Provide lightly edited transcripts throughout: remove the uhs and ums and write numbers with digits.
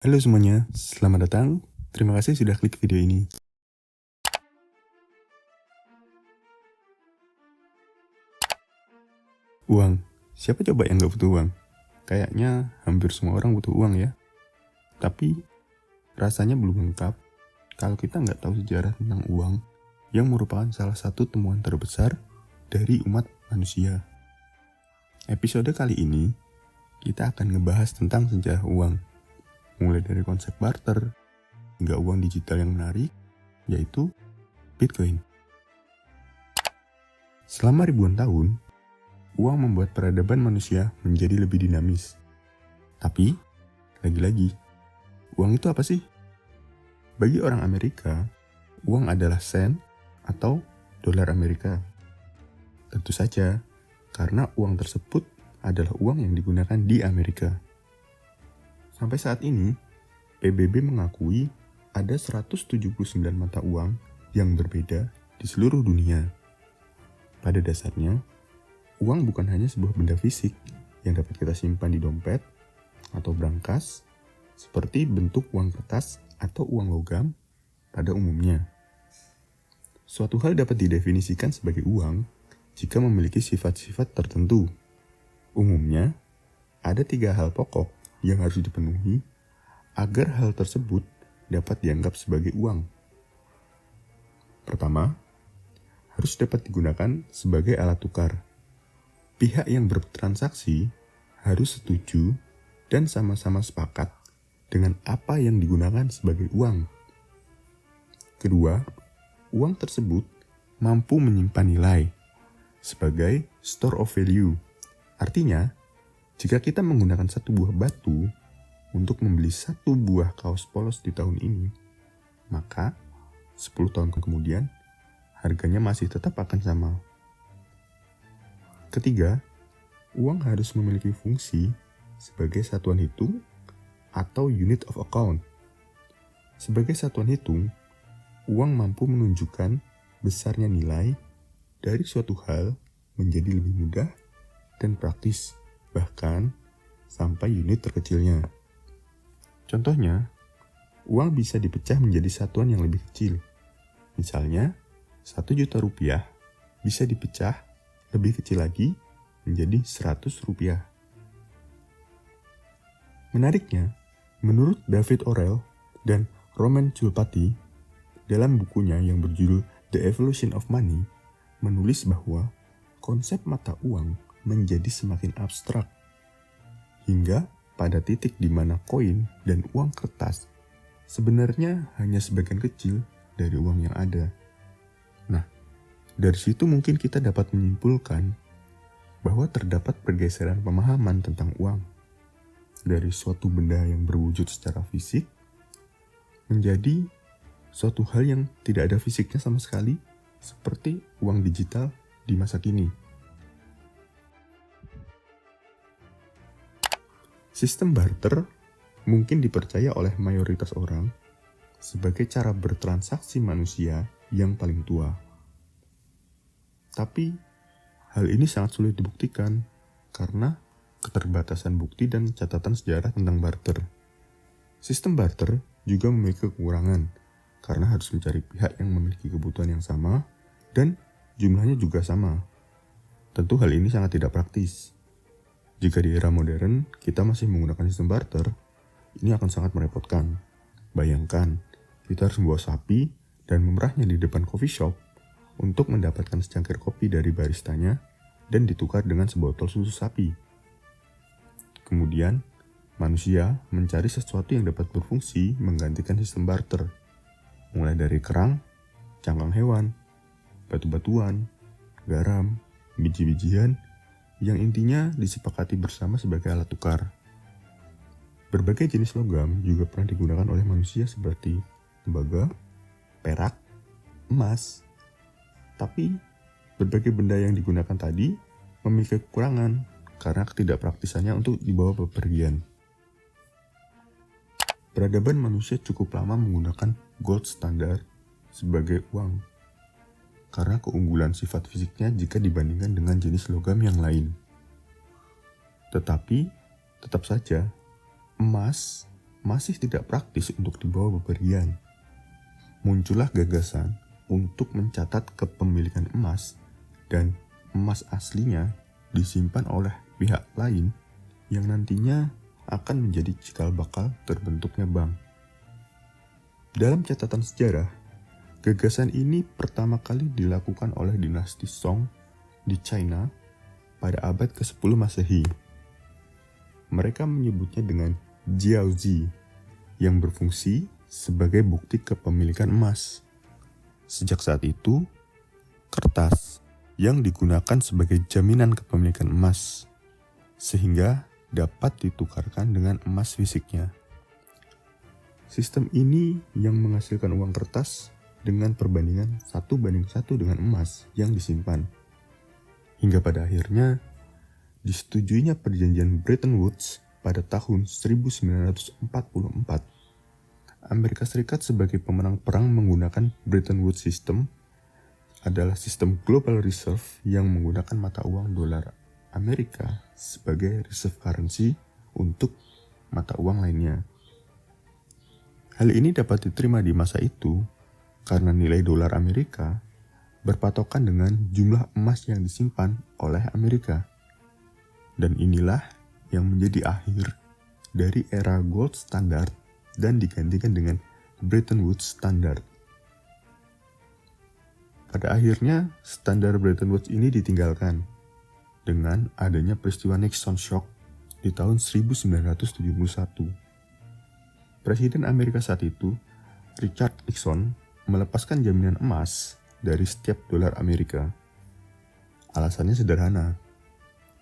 Halo semuanya, selamat datang. Terima kasih sudah klik video ini. Uang, siapa coba yang gak butuh uang? Kayaknya hampir semua orang butuh uang ya. Tapi rasanya belum lengkap kalau kita nggak tahu sejarah tentang uang yang merupakan salah satu temuan terbesar dari umat manusia. Episode kali ini kita akan ngebahas tentang sejarah uang, mulai dari konsep barter hingga uang digital yang menarik, yaitu Bitcoin. Selama ribuan tahun, uang membuat peradaban manusia menjadi lebih dinamis. Tapi, lagi-lagi, uang itu apa sih? Bagi orang Amerika, uang adalah sen atau dolar Amerika. Tentu saja, karena uang tersebut adalah uang yang digunakan di Amerika. Sampai saat ini, PBB mengakui ada 179 mata uang yang berbeda di seluruh dunia. Pada dasarnya, uang bukan hanya sebuah benda fisik yang dapat kita simpan di dompet atau brankas, seperti bentuk uang kertas atau uang logam pada umumnya. Suatu hal dapat didefinisikan sebagai uang jika memiliki sifat-sifat tertentu. Umumnya, ada 3 hal pokok yang harus dipenuhi agar hal tersebut dapat dianggap sebagai uang. Pertama, harus dapat digunakan sebagai alat tukar. Pihak yang bertransaksi harus setuju dan sama-sama sepakat dengan apa yang digunakan sebagai uang. Kedua, uang tersebut mampu menyimpan nilai sebagai store of value. Artinya, jika kita menggunakan satu buah batu untuk membeli satu buah kaos polos di tahun ini, maka 10 tahun kemudian harganya masih tetap akan sama. Ketiga, uang harus memiliki fungsi sebagai satuan hitung atau unit of account. Sebagai satuan hitung, uang mampu menunjukkan besarnya nilai dari suatu hal menjadi lebih mudah dan praktis, bahkan sampai unit terkecilnya. Contohnya, uang bisa dipecah menjadi satuan yang lebih kecil. Misalnya, 1 juta rupiah bisa dipecah lebih kecil lagi menjadi 100 rupiah. Menariknya, menurut David Orrell dan Roman Chulpati, dalam bukunya yang berjudul The Evolution of Money, menulis bahwa konsep mata uang menjadi semakin abstrak, hingga pada titik di mana koin dan uang kertas sebenarnya hanya sebagian kecil dari uang yang ada. Nah, dari situ mungkin kita dapat menyimpulkan bahwa terdapat pergeseran pemahaman tentang uang dari suatu benda yang berwujud secara fisik menjadi suatu hal yang tidak ada fisiknya sama sekali, seperti uang digital di masa kini. Sistem barter mungkin dipercaya oleh mayoritas orang sebagai cara bertransaksi manusia yang paling tua. Tapi, hal ini sangat sulit dibuktikan karena keterbatasan bukti dan catatan sejarah tentang barter. Sistem barter juga memiliki kekurangan karena harus mencari pihak yang memiliki kebutuhan yang sama dan jumlahnya juga sama. Tentu hal ini sangat tidak praktis. Jika di era modern kita masih menggunakan sistem barter, ini akan sangat merepotkan. Bayangkan, kita harus membawa sapi dan memerahnya di depan coffee shop untuk mendapatkan secangkir kopi dari baristanya dan ditukar dengan sebotol susu sapi. Kemudian, manusia mencari sesuatu yang dapat berfungsi menggantikan sistem barter, mulai dari kerang, cangkang hewan, batu-batuan, garam, biji-bijian, yang intinya disepakati bersama sebagai alat tukar. Berbagai jenis logam juga pernah digunakan oleh manusia seperti tembaga, perak, emas. Tapi, berbagai benda yang digunakan tadi memiliki kekurangan karena ketidakpraktisannya untuk dibawa bepergian. Peradaban manusia cukup lama menggunakan gold standard sebagai uang karena keunggulan sifat fisiknya jika dibandingkan dengan jenis logam yang lain. Tetapi, tetap saja, emas masih tidak praktis untuk dibawa bepergian. Muncullah gagasan untuk mencatat kepemilikan emas dan emas aslinya disimpan oleh pihak lain yang nantinya akan menjadi cikal bakal terbentuknya bank. Dalam catatan sejarah, gagasan ini pertama kali dilakukan oleh dinasti Song di China pada abad ke-10 Masehi. Mereka menyebutnya dengan Jiaozi yang berfungsi sebagai bukti kepemilikan emas. Sejak saat itu, kertas yang digunakan sebagai jaminan kepemilikan emas, sehingga dapat ditukarkan dengan emas fisiknya. Sistem ini yang menghasilkan uang kertas dengan perbandingan 1:1 dengan emas yang disimpan. Hingga pada akhirnya, disetujuinya perjanjian Bretton Woods pada tahun 1944. Amerika Serikat sebagai pemenang perang menggunakan Bretton Woods System adalah sistem global reserve yang menggunakan mata uang dolar Amerika sebagai reserve currency untuk mata uang lainnya. Hal ini dapat diterima di masa itu karena nilai dolar Amerika berpatokan dengan jumlah emas yang disimpan oleh Amerika. Dan inilah yang menjadi akhir dari era gold standard dan digantikan dengan Bretton Woods Standard. Pada akhirnya, standar Bretton Woods ini ditinggalkan dengan adanya peristiwa Nixon Shock di tahun 1971. Presiden Amerika saat itu, Richard Nixon, melepaskan jaminan emas dari setiap dolar Amerika. Alasannya sederhana,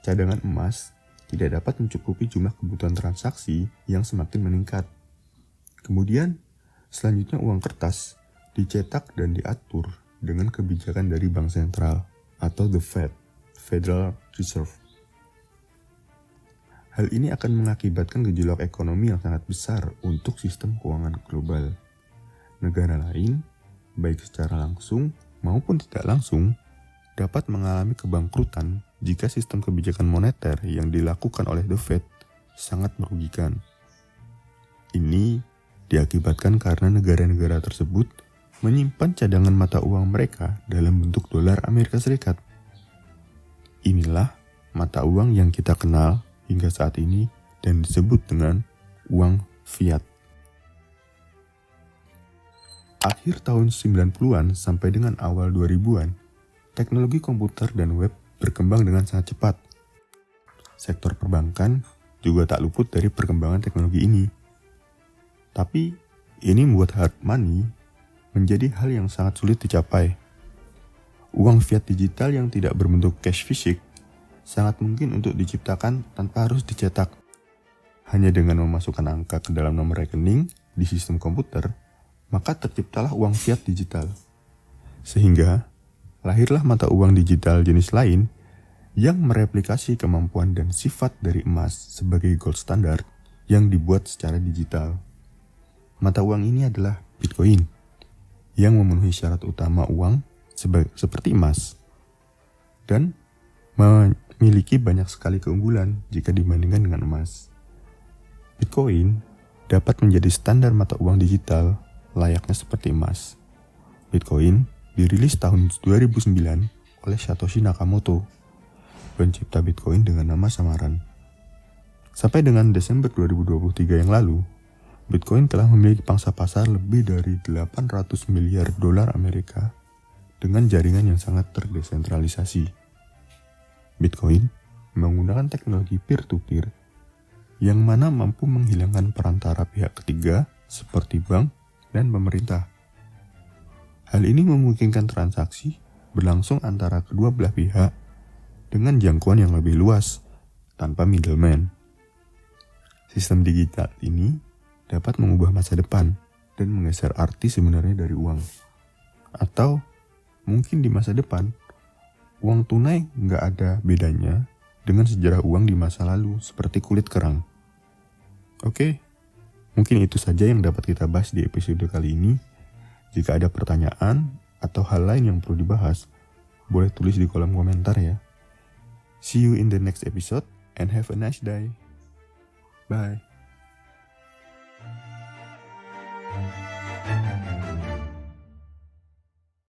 cadangan emas tidak dapat mencukupi jumlah kebutuhan transaksi yang semakin meningkat. Kemudian, selanjutnya uang kertas dicetak dan diatur dengan kebijakan dari bank sentral atau the Fed, Federal Reserve. Hal ini akan mengakibatkan gejolak ekonomi yang sangat besar untuk sistem keuangan global. Negara lain, baik secara langsung maupun tidak langsung, dapat mengalami kebangkrutan jika sistem kebijakan moneter yang dilakukan oleh the Fed sangat merugikan. Ini diakibatkan karena negara-negara tersebut menyimpan cadangan mata uang mereka dalam bentuk dolar Amerika Serikat. Inilah mata uang yang kita kenal hingga saat ini dan disebut dengan uang fiat. Akhir tahun 90-an sampai dengan awal 2000-an, teknologi komputer dan web berkembang dengan sangat cepat. Sektor perbankan juga tak luput dari perkembangan teknologi ini. Tapi, ini membuat hard money menjadi hal yang sangat sulit dicapai. Uang fiat digital yang tidak berbentuk cash fisik sangat mungkin untuk diciptakan tanpa harus dicetak. Hanya dengan memasukkan angka ke dalam nomor rekening di sistem komputer, maka terciptalah uang fiat digital. Sehingga, lahirlah mata uang digital jenis lain yang mereplikasi kemampuan dan sifat dari emas sebagai gold standard yang dibuat secara digital. Mata uang ini adalah Bitcoin, yang memenuhi syarat utama uang seperti emas, dan memiliki banyak sekali keunggulan jika dibandingkan dengan emas. Bitcoin dapat menjadi standar mata uang digital layaknya seperti emas. Bitcoin dirilis tahun 2009 oleh Satoshi Nakamoto, pencipta Bitcoin dengan nama samaran. Sampai dengan Desember 2023 yang lalu, Bitcoin telah memiliki pangsa pasar lebih dari 800 miliar dolar Amerika dengan jaringan yang sangat terdesentralisasi. Bitcoin menggunakan teknologi peer-to-peer yang mana mampu menghilangkan perantara pihak ketiga seperti bank dan pemerintah. Hal ini memungkinkan transaksi berlangsung antara kedua belah pihak dengan jangkauan yang lebih luas tanpa middleman. Sistem digital ini dapat mengubah masa depan dan menggeser arti sebenarnya dari uang. Atau mungkin di masa depan, uang tunai nggak ada bedanya dengan sejarah uang di masa lalu seperti kulit kerang. Oke, mungkin itu saja yang dapat kita bahas di episode kali ini. Jika ada pertanyaan atau hal lain yang perlu dibahas, boleh tulis di kolom komentar ya. See you in the next episode and have a nice day. Bye.